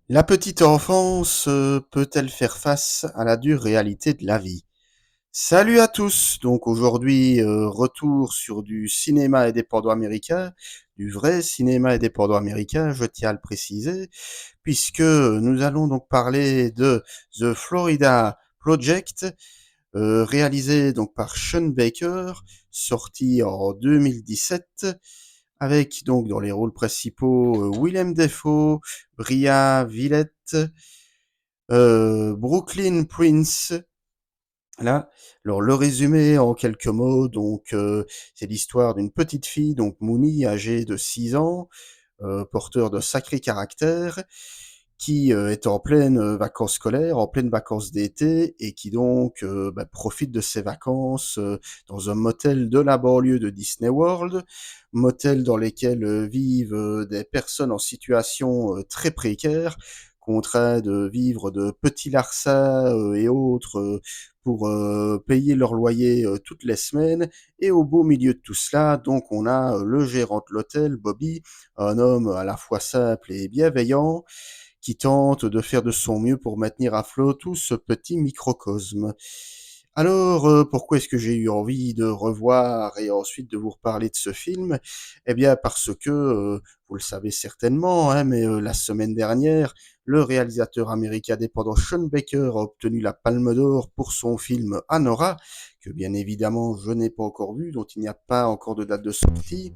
La petite enfance peut-elle faire face à la dure réalité de la vie? Salut à tous! Donc aujourd'hui, retour sur du cinéma indépendant américain, du vrai cinéma indépendant américain, je tiens à le préciser, puisque nous allons donc parler de The Florida Project, réalisé donc par Sean Baker, sorti en 2017, avec donc dans les rôles principaux Willem Dafoe, Bria Villette, Brooklyn Prince. Là, alors le résumé en quelques mots, donc c'est l'histoire d'une petite fille, donc Mooney, âgée de 6 ans, porteur de sacré caractère, qui est en pleine vacances scolaires, en pleine vacances d'été, et qui donc profite de ses vacances dans un motel de la banlieue de Disney World, motel dans lesquels vivent des personnes en situation très précaire, contraints de vivre de petits larcins et autres pour payer leur loyer toutes les semaines. Et au beau milieu de tout cela, donc on a le gérant de l'hôtel, Bobby, un homme à la fois simple et bienveillant, qui tente de faire de son mieux pour maintenir à flot tout ce petit microcosme. Alors, pourquoi est-ce que j'ai eu envie de revoir et ensuite de vous reparler de ce film? Eh bien, parce que, vous le savez certainement, hein, mais la semaine dernière, le réalisateur américain indépendant Sean Baker a obtenu la Palme d'Or pour son film Anora, que bien évidemment je n'ai pas encore vu, dont il n'y a pas encore de date de sortie,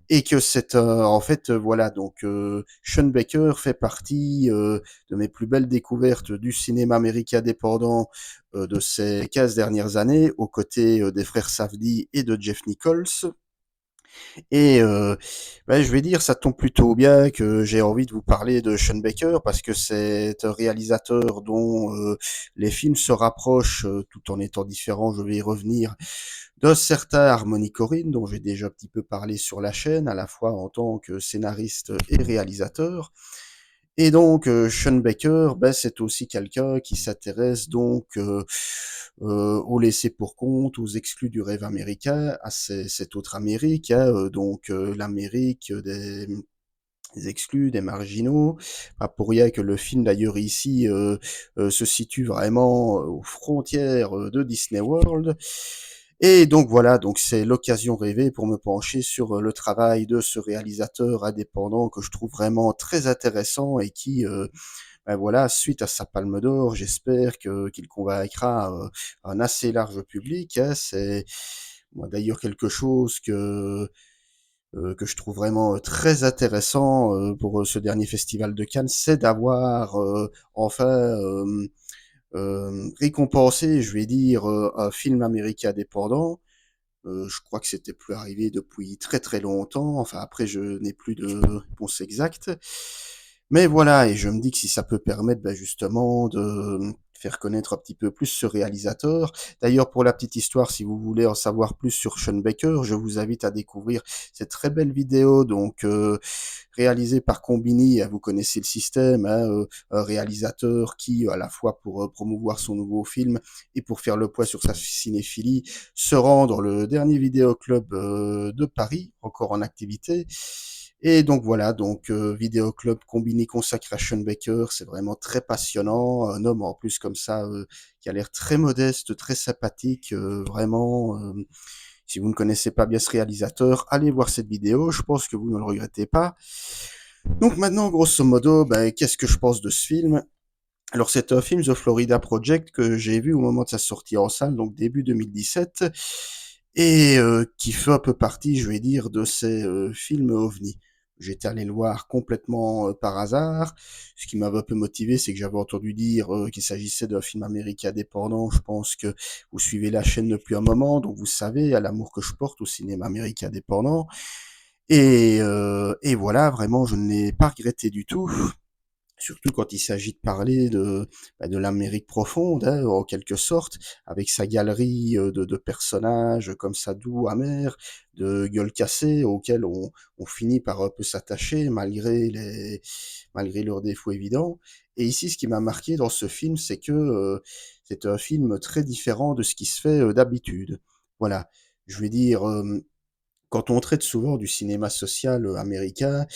et que c'est en fait voilà, donc Sean Baker fait partie de mes plus belles découvertes du cinéma américain indépendant de ces 15 dernières années, aux côtés des frères Safdie et de Jeff Nichols. Et je vais dire, ça tombe plutôt bien que j'ai envie de vous parler de Sean Baker, parce que c'est un réalisateur dont les films se rapprochent tout en étant différents, je vais y revenir, d'un certain Harmony Korine, dont j'ai déjà un petit peu parlé sur la chaîne, à la fois en tant que scénariste et réalisateur. Et donc, Sean Baker, c'est aussi quelqu'un qui s'intéresse donc aux laissés pour compte, aux exclus du rêve américain, à cette autre Amérique, hein, donc l'Amérique des exclus, des marginaux. Pas pour rien que le film d'ailleurs ici se situe vraiment aux frontières de Disney World. Et donc voilà, donc c'est l'occasion rêvée pour me pencher sur le travail de ce réalisateur indépendant que je trouve vraiment très intéressant, et qui, voilà, suite à sa Palme d'Or, j'espère que qu'il convaincra un assez large public, hein. C'est moi d'ailleurs quelque chose que je trouve vraiment très intéressant pour ce dernier festival de Cannes, c'est d'avoir enfin récompensé, je vais dire, un film américain indépendant. Je crois que c'était plus arrivé depuis très très longtemps. Enfin, après, je n'ai plus de réponse exacte. Mais voilà, et je me dis que si ça peut permettre justement de faire connaître un petit peu plus ce réalisateur. D'ailleurs, pour la petite histoire, si vous voulez en savoir plus sur Sean Baker, je vous invite à découvrir cette très belle vidéo, donc réalisée par Combini. Vous connaissez le système, hein, un réalisateur qui, à la fois pour promouvoir son nouveau film et pour faire le poids sur sa cinéphilie, se rend dans le dernier vidéoclub de Paris, encore en activité. Et donc voilà, donc vidéoclub combiné consacré à Sean Baker, c'est vraiment très passionnant. Un homme en plus comme ça qui a l'air très modeste, très sympathique, vraiment. Si vous ne connaissez pas bien ce réalisateur, allez voir cette vidéo, je pense que vous ne le regrettez pas. Donc maintenant, grosso modo, qu'est-ce que je pense de ce film? Alors c'est un film, The Florida Project, que j'ai vu au moment de sa sortie en salle, donc début 2017, et qui fait un peu partie, je vais dire, de ces films ovni. J'étais allé le voir complètement par hasard. Ce qui m'avait un peu motivé, c'est que j'avais entendu dire qu'il s'agissait d'un film américain indépendant. Je pense que vous suivez la chaîne depuis un moment, donc vous savez à l'amour que je porte au cinéma américain indépendant. Et voilà, vraiment, je ne l'ai pas regretté du tout. Surtout quand il s'agit de parler de l'Amérique profonde, hein, en quelque sorte, avec sa galerie de personnages comme ça doux, amers, de gueules cassées, auxquels on finit par un peu s'attacher malgré leurs défauts évidents. Et ici, ce qui m'a marqué dans ce film, c'est que c'est un film très différent de ce qui se fait d'habitude. Voilà, je veux dire, quand on traite souvent du cinéma social américain,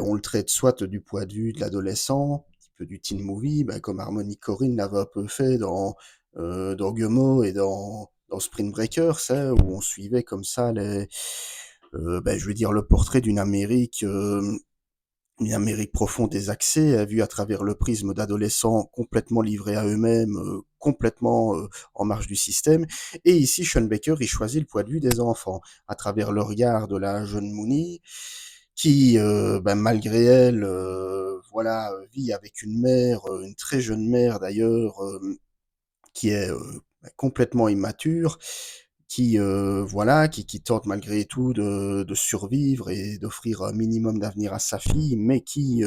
on le traite soit du point de vue de l'adolescent, un petit peu du teen movie, comme Harmony Korine l'avait un peu fait dans Gummo et dans Spring Breakers, hein, où on suivait comme ça je veux dire le portrait une Amérique profonde des accès, vue à travers le prisme d'adolescents complètement livrés à eux-mêmes, complètement en marge du système. Et ici, Sean Baker, il choisit le point de vue des enfants, à travers le regard de la jeune Mooney, qui, malgré elle, voilà, vit avec une mère, une très jeune mère d'ailleurs, qui est complètement immature, qui voilà, qui tente malgré tout de survivre et d'offrir un minimum d'avenir à sa fille, mais qui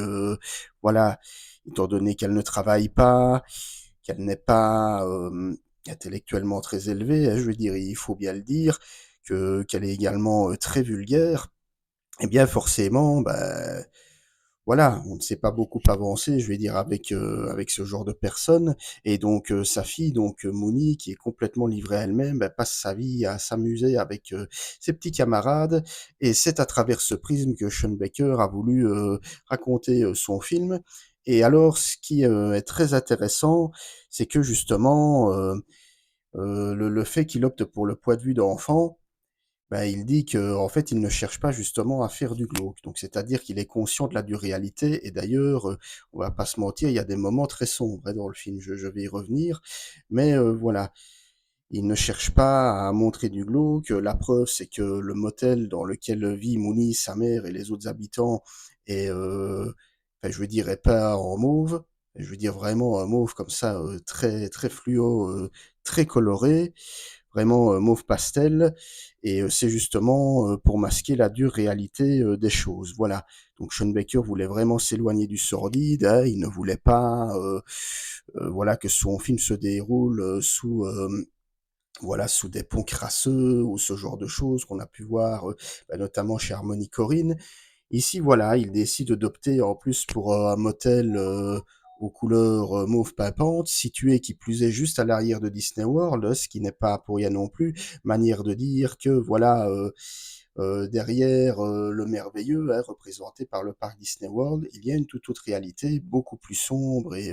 voilà, étant donné qu'elle ne travaille pas, qu'elle n'est pas intellectuellement très élevée, hein, je veux dire, il faut bien le dire, que qu'elle est également très vulgaire, eh bien forcément, voilà, on ne s'est pas beaucoup avancé, je vais dire, avec ce genre de personnes. Et donc, sa fille, donc Mooney, qui est complètement livrée à elle-même, passe sa vie à s'amuser avec ses petits camarades. Et c'est à travers ce prisme que Sean Baker a voulu raconter son film. Et alors, ce qui est très intéressant, c'est que justement, le fait qu'il opte pour le point de vue d'enfant, il dit que en fait, il ne cherche pas justement à faire du glauque. Donc c'est-à-dire qu'il est conscient de la dure-réalité et d'ailleurs, on va pas se mentir, il y a des moments très sombres, hein, dans le film, je vais y revenir. Mais voilà, il ne cherche pas à montrer du glauque. La preuve, c'est que le motel dans lequel vit Mooney, sa mère et les autres habitants est, je veux dire, est peint en mauve. Je veux dire vraiment un mauve comme ça, très très fluo, très coloré, vraiment mauve pastel. Et c'est justement pour masquer la dure réalité des choses. Voilà. Donc Sean Baker voulait vraiment s'éloigner du sordide. Hein, il ne voulait pas, voilà, que son film se déroule sous voilà, sous des ponts crasseux ou ce genre de choses qu'on a pu voir, notamment chez Harmony Korine. Ici, voilà, il décide d'opter en plus pour un motel aux couleurs mauve pimpante, situé qui plus est juste à l'arrière de Disney World, ce qui n'est pas pour rien non plus. Manière de dire que, voilà, derrière le merveilleux, hein, représenté par le parc Disney World, il y a une toute autre réalité, beaucoup plus sombre et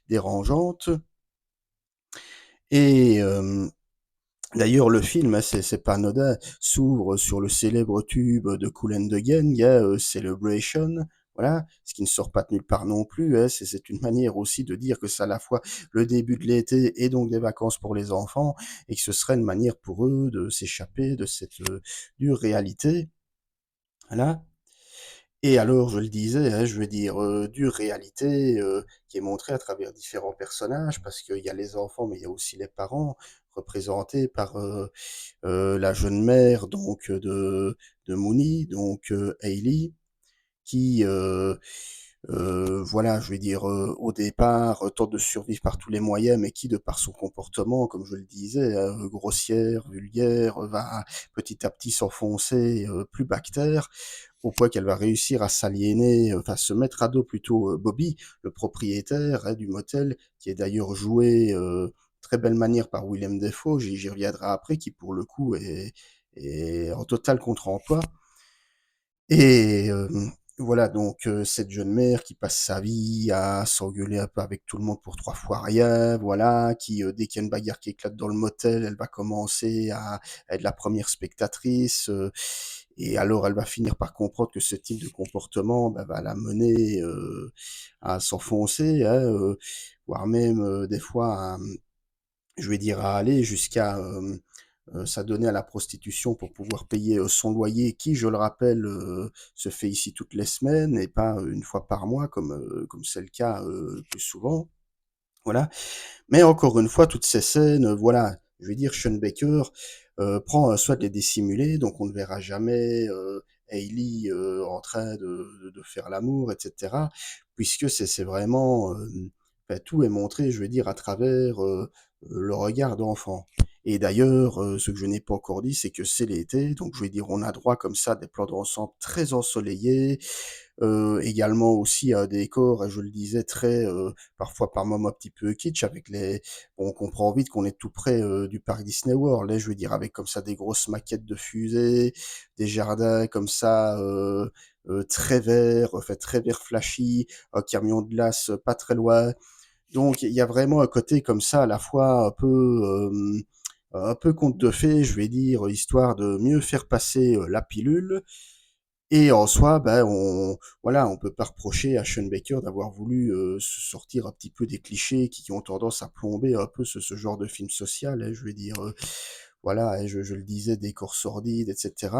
dérangeante. Et d'ailleurs, le film, hein, c'est pas anodin, s'ouvre sur le célèbre tube de Kool and the Gang, il y a Celebration, voilà, ce qui ne sort pas de nulle part non plus, hein, c'est une manière aussi de dire que c'est à la fois le début de l'été et donc des vacances pour les enfants, et que ce serait une manière pour eux de s'échapper de cette dure réalité, voilà. Et alors, je le disais, hein, je veux dire, dure réalité qui est montrée à travers différents personnages, parce qu'il y a les enfants, mais il y a aussi les parents, représentés par la jeune mère donc de Mooney, donc Hailey, qui voilà, je vais dire, au départ, tente de survivre par tous les moyens, mais qui, de par son comportement, comme je le disais, grossière, vulgaire, va petit à petit s'enfoncer plus bactère, au point qu'elle va réussir à s'aliéner, enfin se mettre à dos plutôt Bobby, le propriétaire, hein, du motel, qui est d'ailleurs joué très belle manière par Willem Dafoe, j'y reviendrai après, qui pour le coup est en total contre-emploi. Et voilà, donc cette jeune mère qui passe sa vie à s'engueuler un peu avec tout le monde pour 3 fois rien, voilà, qui, dès qu'il y a une bagarre qui éclate dans le motel, elle va commencer à être la première spectatrice, et alors elle va finir par comprendre que ce type de comportement, va la mener, à s'enfoncer, hein, voire même, des fois à, je vais dire à aller jusqu'à, s'adonner à la prostitution pour pouvoir payer son loyer, qui, je le rappelle, se fait ici toutes les semaines et pas une fois par mois comme c'est le cas plus souvent. Voilà. Mais encore une fois, toutes ces scènes, voilà, je veux dire, Sean Baker prend soin de les dissimuler, donc on ne verra jamais Hailey en train de faire l'amour, etc. Puisque c'est vraiment, tout est montré, je veux dire, à travers le regard d'enfant. Et d'ailleurs, ce que je n'ai pas encore dit, c'est que c'est l'été, donc je vais dire, on a droit comme ça à des plans d'ensemble très ensoleillés, également aussi à des décors, je le disais, très, parfois par moments un petit peu kitsch avec les on comprend vite qu'on est tout près, du parc Disney World, là, je veux dire avec comme ça des grosses maquettes de fusées, des jardins comme ça, très verts, enfin très vert flashy, un camion de glace pas très loin. Donc il y a vraiment un côté comme ça à la fois un peu conte de fées, je vais dire, histoire de mieux faire passer, la pilule. Et en soi, ben, on peut pas reprocher à Sean Baker d'avoir voulu se sortir un petit peu des clichés qui ont tendance à plomber un peu ce genre de film social, hein, je veux dire, voilà, hein, je le disais, décors sordides, etc.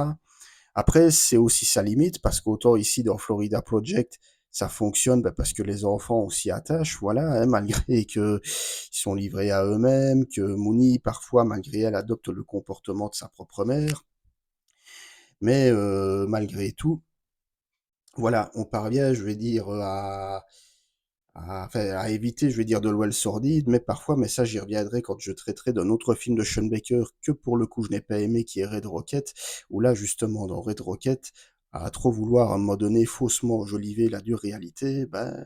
Après, c'est aussi sa limite, parce qu'autant ici dans Florida Project, ça fonctionne ben, parce que les enfants on s'y attachent, voilà, hein, malgré que ils sont livrés à eux-mêmes, que Mooney, parfois, malgré elle, adopte le comportement de sa propre mère. Mais malgré tout, voilà, on parvient, je vais dire, enfin, à éviter, je vais dire, de louer le sordide, mais parfois, mais ça j'y reviendrai quand je traiterai d'un autre film de Sean Baker que pour le coup je n'ai pas aimé, qui est Red Rocket, où là justement dans Red Rocket, à trop vouloir à un moment donné faussement enjoliver la dure réalité, ben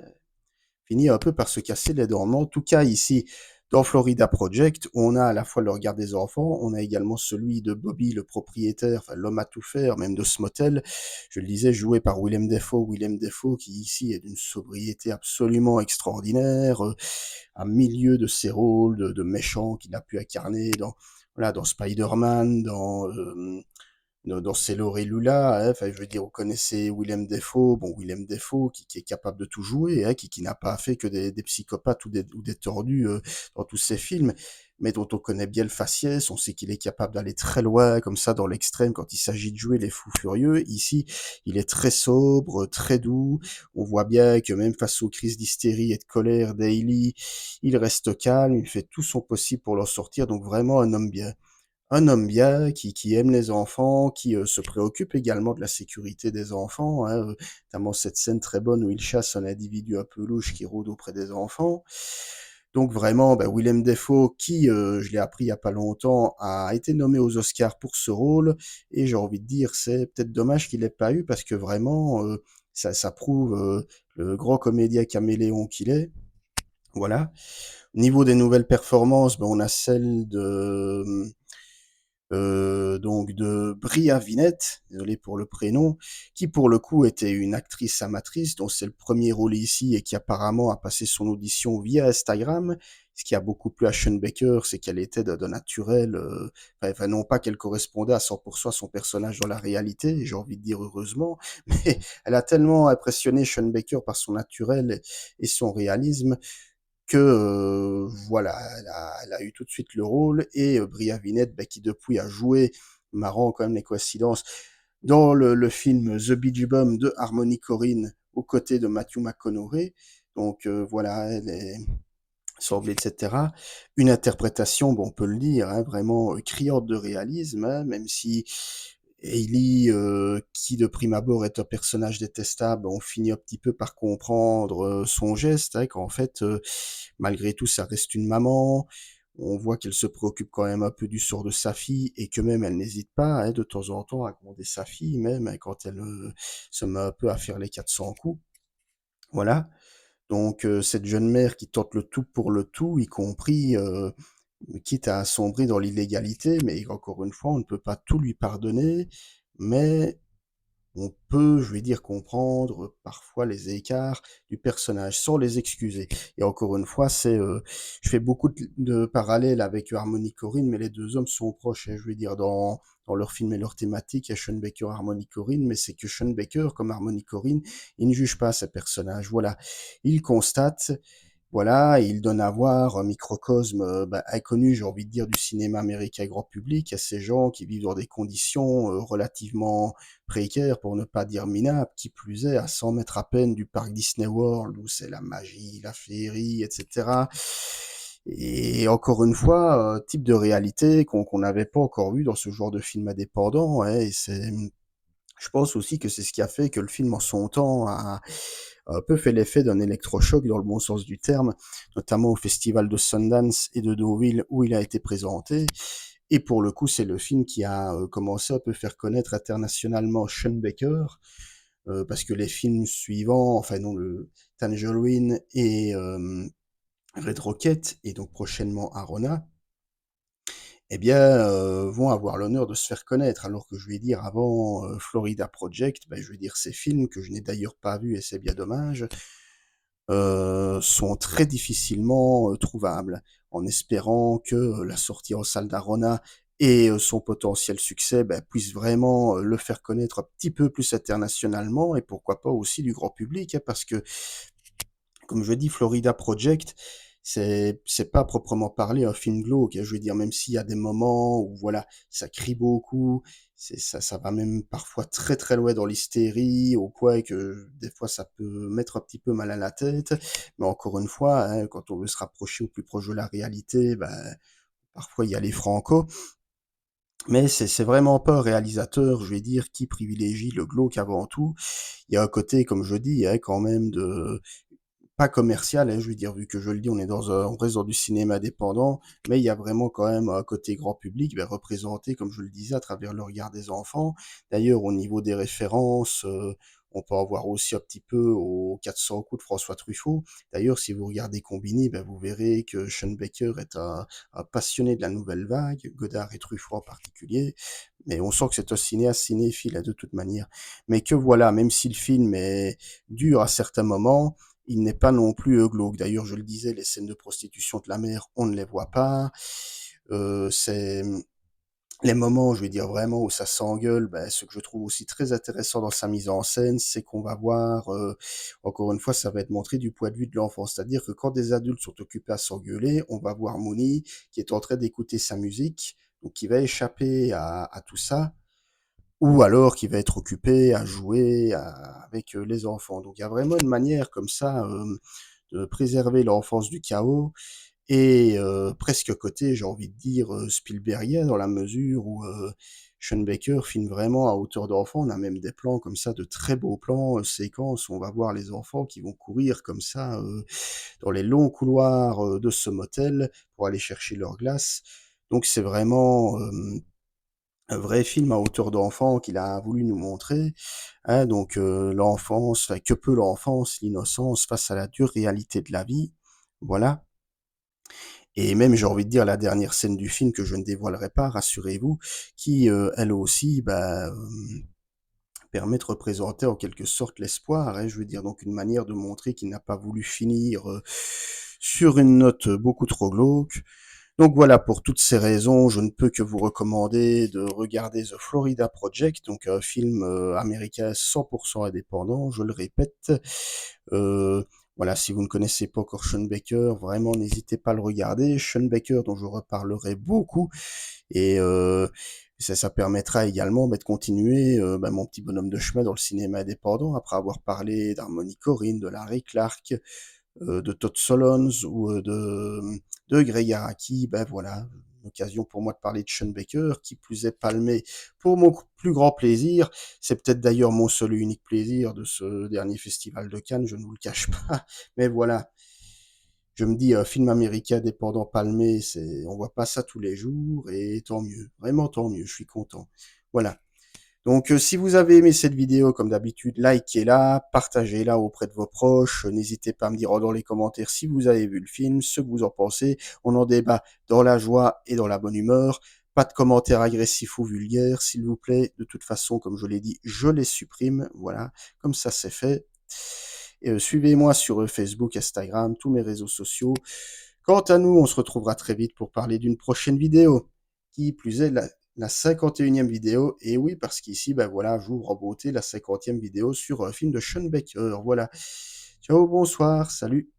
finit un peu par se casser les dents. Mais en tout cas, ici, dans Florida Project, on a à la fois le regard des enfants, on a également celui de Bobby, le propriétaire, enfin l'homme à tout faire, même de ce motel. Je le disais, joué par Willem Dafoe. Willem Dafoe, qui ici est d'une sobriété absolument extraordinaire, à milieu de ses rôles de méchant qu'il a pu incarner dans, voilà, dans Spider-Man, dans Sailor et Lula, hein, enfin, je veux dire, vous connaissez Willem Dafoe, bon, Willem Dafoe qui est capable de tout jouer, hein, qui n'a pas fait que des psychopathes ou des tordus dans tous ses films, mais dont on connaît bien le faciès, on sait qu'il est capable d'aller très loin, comme ça, dans l'extrême, quand il s'agit de jouer les fous furieux. Ici, il est très sobre, très doux, on voit bien que même face aux crises d'hystérie et de colère d'Hailey, il reste calme, il fait tout son possible pour l'en sortir, donc vraiment un homme bien, qui aime les enfants, qui se préoccupe également de la sécurité des enfants, hein, notamment cette scène très bonne où il chasse un individu un peu louche qui rôde auprès des enfants. Donc vraiment, ben, Willem Dafoe, qui, je l'ai appris il y a pas longtemps, a été nommé aux Oscars pour ce rôle, et j'ai envie de dire, c'est peut-être dommage qu'il l'ait pas eu, parce que vraiment, ça prouve le grand comédien caméléon qu'il est. Voilà. Au niveau des nouvelles performances, ben, on a celle donc de Bria Vinette, désolé pour le prénom, qui pour le coup était une actrice amatrice, dont c'est le premier rôle ici et qui apparemment a passé son audition via Instagram. Ce qui a beaucoup plu à Sean Baker, c'est qu'elle était de naturel, enfin, non pas qu'elle correspondait à 100% à son personnage dans la réalité, j'ai envie de dire heureusement, mais elle a tellement impressionné Sean Baker par son naturel et son réalisme que voilà, elle a eu tout de suite le rôle, et Bria Vinette, bah, qui depuis a joué, marrant quand même les coïncidences, dans le film The Bee Gees Bomb de Harmony Korine aux côtés de Matthew McConaughey. Donc voilà, elle est semble, etc. Une interprétation, bon, on peut le dire, hein, vraiment criante de réalisme, hein, même si Hailey, qui de prime abord est un personnage détestable, on finit un petit peu par comprendre son geste, hein, qu'en fait, malgré tout, ça reste une maman. On voit qu'elle se préoccupe quand même un peu du sort de sa fille, et que même elle n'hésite pas, hein, de temps en temps à gronder sa fille, même hein, quand elle se met un peu à faire les 400 coups. Voilà. Donc cette jeune mère qui tente le tout pour le tout, y compris, quitte à sombrer dans l'illégalité, mais encore une fois, on ne peut pas tout lui pardonner, mais on peut, je vais dire, comprendre parfois les écarts du personnage sans les excuser. Et encore une fois, je fais beaucoup de parallèles avec Harmony Korine, mais les deux hommes sont proches, hein, je vais dire, dans leur film et leur thématique, il y a Sean Baker, Harmony Korine, mais c'est que Sean Baker, comme Harmony Korine, il ne juge pas ces personnages. Voilà, il constate, voilà, et il donne à voir un microcosme inconnu, j'ai envie de dire, du cinéma américain grand public, à ces gens qui vivent dans des conditions relativement précaires, pour ne pas dire minables, qui plus est, à 100 mètres à peine du parc Disney World, où c'est la magie, la féerie, etc. Et encore une fois, type de réalité qu'on n'avait pas encore vu dans ce genre de film indépendant, hein, et je pense aussi que c'est ce qui a fait que le film en son temps a un peu fait l'effet d'un électrochoc dans le bon sens du terme, notamment au festival de Sundance et de Deauville où il a été présenté. Et pour le coup, c'est le film qui a commencé à peu faire connaître internationalement Sean Baker, parce que les films suivants, enfin non, le Tangerine et Red Rocket, et donc prochainement Arona, eh bien, vont avoir l'honneur de se faire connaître. Alors que je vais dire avant Florida Project, ben, je vais dire ces films que je n'ai d'ailleurs pas vus et c'est bien dommage, sont très difficilement trouvables. En espérant que la sortie en salle d'Arona et son potentiel succès ben, puisse vraiment le faire connaître un petit peu plus internationalement et pourquoi pas aussi du grand public, hein, parce que comme je dis, Florida Project, c'est pas proprement parler un film glauque, hein. Je veux dire, même s'il y a des moments où voilà, ça crie beaucoup, ça va même parfois très très loin dans l'hystérie, au point que des fois ça peut mettre un petit peu mal à la tête. Mais encore une fois, hein, quand on veut se rapprocher au plus proche de la réalité, ben, parfois il y a les franco. Mais c'est vraiment pas un réalisateur, je vais dire, qui privilégie le glauque avant tout. Il y a un côté, comme je dis, hein, quand même de pas commercial, hein, je veux dire, vu que je le dis, on reste dans du cinéma indépendant, mais il y a vraiment quand même un côté grand public, ben, représenté, comme je le disais, à travers le regard des enfants. D'ailleurs, au niveau des références, on peut en voir aussi un petit peu aux 400 coups de François Truffaut. D'ailleurs, si vous regardez Combini, ben, vous verrez que Sean Baker est un passionné de la nouvelle vague, Godard et Truffaut en particulier, mais on sent que c'est un cinéaste cinéphile, hein, de toute manière. Mais que voilà, même si le film est dur à certains moments, il n'est pas non plus glauque. D'ailleurs, je le disais, les scènes de prostitution de la mer, on ne les voit pas. C'est les moments, je vais dire vraiment, où ça s'engueule, ben, ce que je trouve aussi très intéressant dans sa mise en scène, c'est qu'on va voir, encore une fois, ça va être montré du point de vue de l'enfant. C'est-à-dire que quand des adultes sont occupés à s'engueuler, on va voir Mooney qui est en train d'écouter sa musique, donc qui va échapper à tout ça, ou alors qui va être occupé à jouer avec les enfants. Donc il y a vraiment une manière comme ça de préserver l'enfance du chaos et presque côté, j'ai envie de dire, Spielbergien dans la mesure où Sean Baker filme vraiment à hauteur d'enfant. On a même des plans comme ça, de très beaux plans, séquences où on va voir les enfants qui vont courir comme ça dans les longs couloirs de ce motel pour aller chercher leur glace. Donc c'est vraiment un vrai film à hauteur d'enfant qu'il a voulu nous montrer, hein, donc l'enfance, enfin, que peut l'enfance, l'innocence face à la dure réalité de la vie, voilà. Et même, j'ai envie de dire, la dernière scène du film que je ne dévoilerai pas, rassurez-vous, qui, elle aussi, bah, permet de représenter en quelque sorte l'espoir, hein. Je veux dire, donc une manière de montrer qu'il n'a pas voulu finir sur une note beaucoup trop glauque. Donc voilà, pour toutes ces raisons, je ne peux que vous recommander de regarder The Florida Project, donc un film américain 100% indépendant, je le répète. Euh, voilà, si vous ne connaissez pas encore Sean Baker, vraiment n'hésitez pas à le regarder. Sean Baker, dont je reparlerai beaucoup, et ça permettra également de continuer mon petit bonhomme de chemin dans le cinéma indépendant, après avoir parlé d'Harmony Korine, de Larry Clark, de Todd Solondz ou de Greg Araki, ben voilà, une occasion pour moi de parler de Sean Baker, qui plus est palmé pour mon plus grand plaisir. C'est peut-être d'ailleurs mon seul et unique plaisir de ce dernier festival de Cannes, je ne vous le cache pas. Mais voilà, je me dis, film américain dépendant palmé, on voit pas ça tous les jours, et tant mieux, vraiment tant mieux, je suis content. Voilà. Donc, si vous avez aimé cette vidéo, comme d'habitude, likez-la, partagez-la auprès de vos proches. N'hésitez pas à me dire dans les commentaires si vous avez vu le film, ce que vous en pensez. On en débat dans la joie et dans la bonne humeur. Pas de commentaires agressifs ou vulgaires, s'il vous plaît. De toute façon, comme je l'ai dit, je les supprime. Voilà, comme ça c'est fait. Et, suivez-moi sur Facebook, Instagram, tous mes réseaux sociaux. Quant à nous, on se retrouvera très vite pour parler d'une prochaine vidéo. Qui plus est, la 51e vidéo. Et oui, parce qu'ici, ben voilà, j'ouvre en beauté la 50e vidéo sur un film de Sean Baker. Voilà. Ciao, bonsoir, salut.